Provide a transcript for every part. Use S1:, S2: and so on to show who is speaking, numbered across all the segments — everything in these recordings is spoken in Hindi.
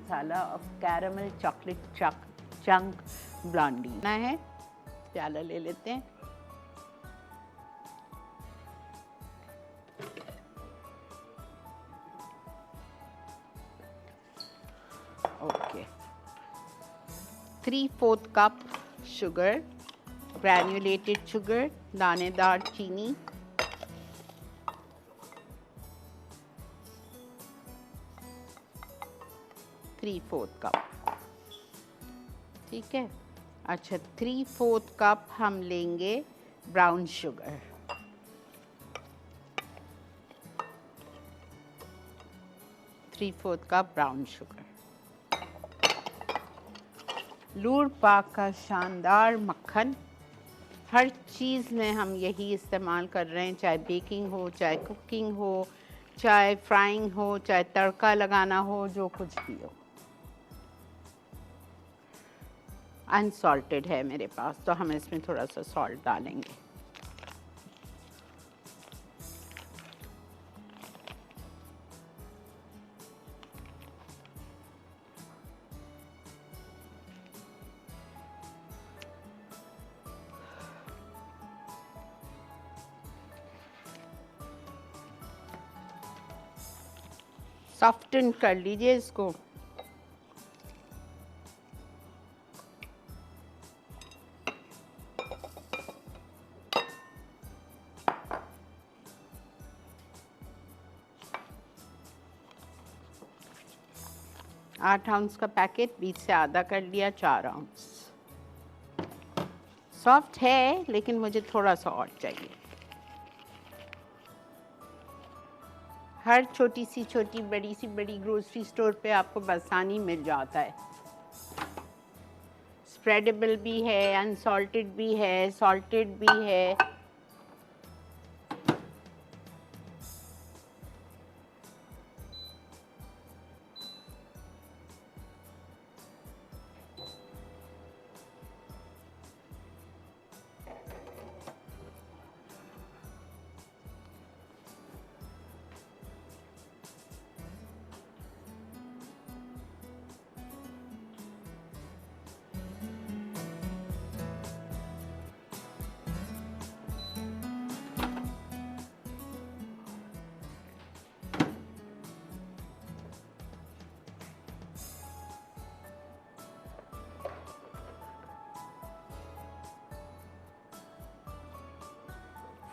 S1: Masala of caramel chocolate chunk Blondie ना है। प्याला ले लेते हैं। Okay, 3/4 cup sugar, granulated sugar, दानेदार चीनी, कप, ठीक है। अच्छा, 3/4 कप हम लेंगे brown sugar, 3/4 cup brown sugar. लूर पाक का शानदार मक्खन, हर चीज़ में हम यही इस्तेमाल कर रहे हैं, चाहे बेकिंग हो, चाहे कुकिंग हो, चाहे फ्राइंग हो, चाहे तड़का लगाना हो, जो कुछ भी हो। अनसॉल्टेड है मेरे पास, तो हम इसमें थोड़ा सा सॉल्ट डालेंगे। सॉफ्टन कर लीजिए इसको। आठ आउंस का पैकेट 20 से आधा कर लिया, 4 आउंस। सॉफ्ट है लेकिन मुझे थोड़ा सा और चाहिए। हर छोटी सी बड़ी ग्रोसरी स्टोर पे आपको बसानी मिल जाता है। स्प्रेडेबल भी है, अनसॉल्टेड भी है, सॉल्टेड भी है।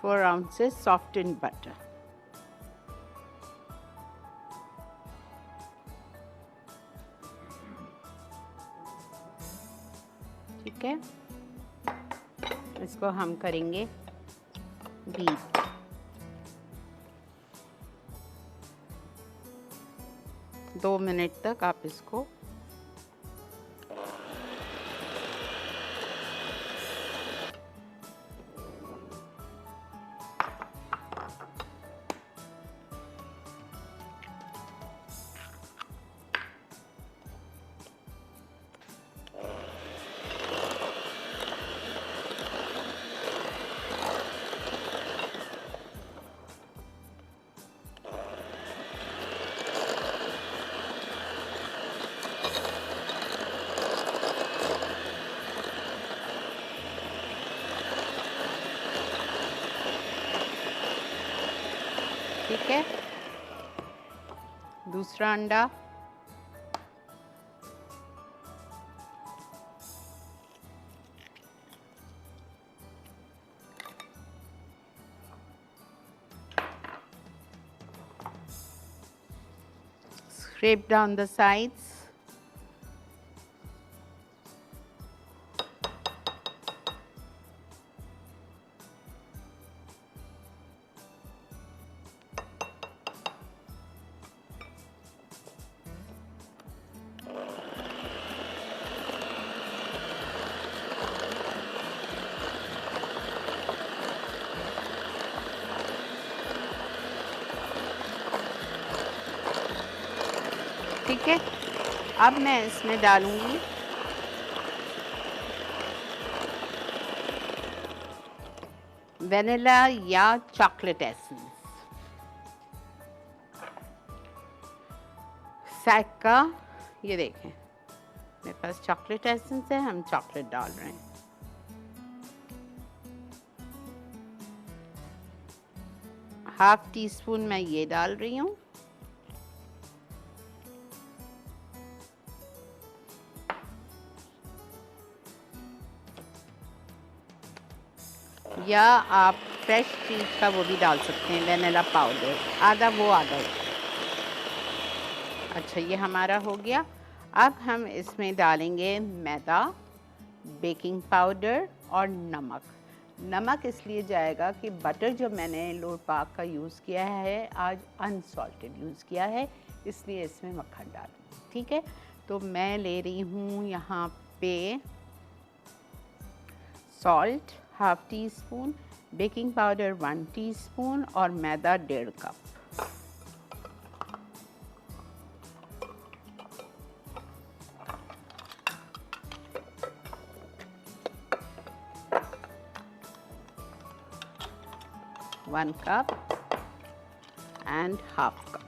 S1: Four ounces softened butter. ठीक है, इसको हम करेंगे बीट। दो मिनट तक आप इसको ठीक है। दूसरा अंडा, scrape down the sides, ठीक है। अब मैं इसमें डालूंगी वेनिला या चॉकलेट एसेंस। सैका ये देखें मेरे पास चॉकलेट एसेंस है, हम चॉकलेट डाल रहे हैं। हाफ टी स्पून मैं ये डाल रही हूँ। या आप फ्रेश चीज़ का वो भी डाल सकते हैं, वेनिला पाउडर आधा, वो आधा। अच्छा ये हमारा हो गया। अब हम इसमें डालेंगे मैदा, बेकिंग पाउडर और नमक। नमक इसलिए जाएगा कि बटर जो मैंने लोर पाक का यूज़ किया है आज अनसॉल्टेड यूज़ किया है, इसलिए इसमें मक्खन डालूँ। ठीक है, तो मैं ले रही हूँ यहाँ पे salt half tea spoon, baking powder 1 teaspoon और मैदा 1.5 cup. One cup and half cup.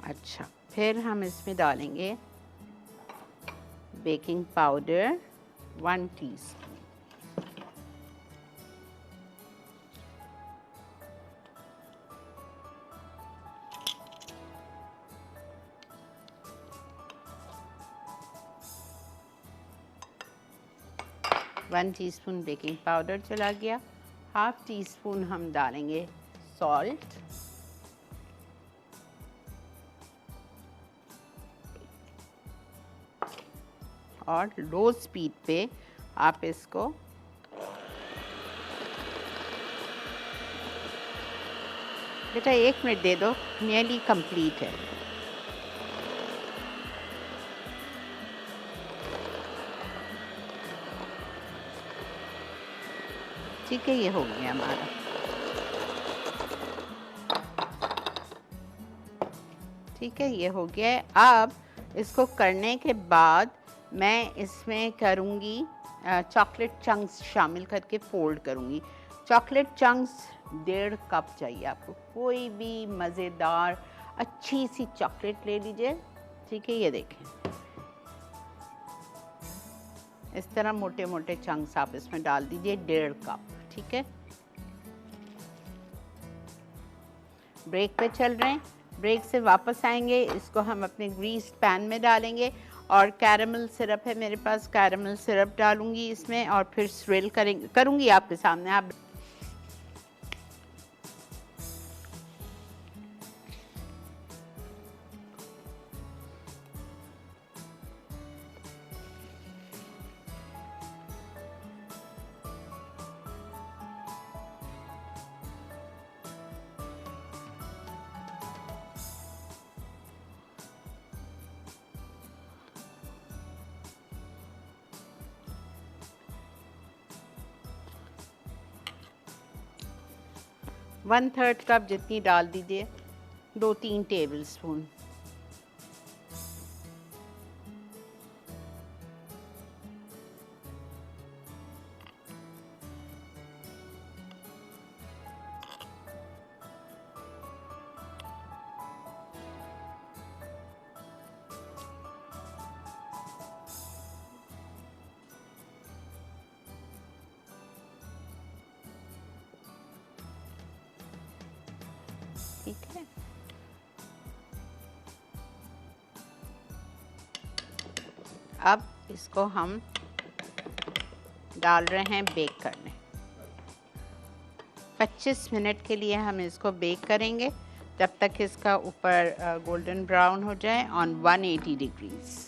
S1: अच्छा, फिर हम इसमें डालेंगे baking powder 1 teaspoon. One teaspoon baking powder चला गया। हाफ टी स्पून हम डालेंगे सॉल्ट, और लो स्पीड पे आप इसको बेटा 1 मिनट दे दो, नियरली कंप्लीट है। ठीक है, ये हो गया हमारा। ठीक है, ये हो गया है। अब इसको करने के बाद मैं इसमें करूँगी चॉकलेट चंक्स शामिल करके फोल्ड करूँगी। चॉकलेट चंक्स 1.5 कप चाहिए आपको। कोई भी मज़ेदार अच्छी सी चॉकलेट ले लीजिए। ठीक है, ये देखें इस तरह मोटे मोटे चंक्स आप इसमें डाल दीजिए 1.5 कप। ठीक है, ब्रेक पे चल रहे हैं, ब्रेक से वापस आएंगे। इसको हम अपने ग्रीस्ड पैन में डालेंगे और कैरेमल सिरप है मेरे पास, कैरेमल सिरप डालूंगी इसमें और फिर स्विल करूंगी आपके सामने। आप 1/3 कप जितनी डाल दीजिए, 2-3 टेबल स्पून। ठीक है, अब इसको हम डाल रहे हैं बेक करने। 25 मिनट के लिए हम इसको बेक करेंगे, जब तक इसका ऊपर गोल्डन ब्राउन हो जाए ऑन 180 डिग्रीज।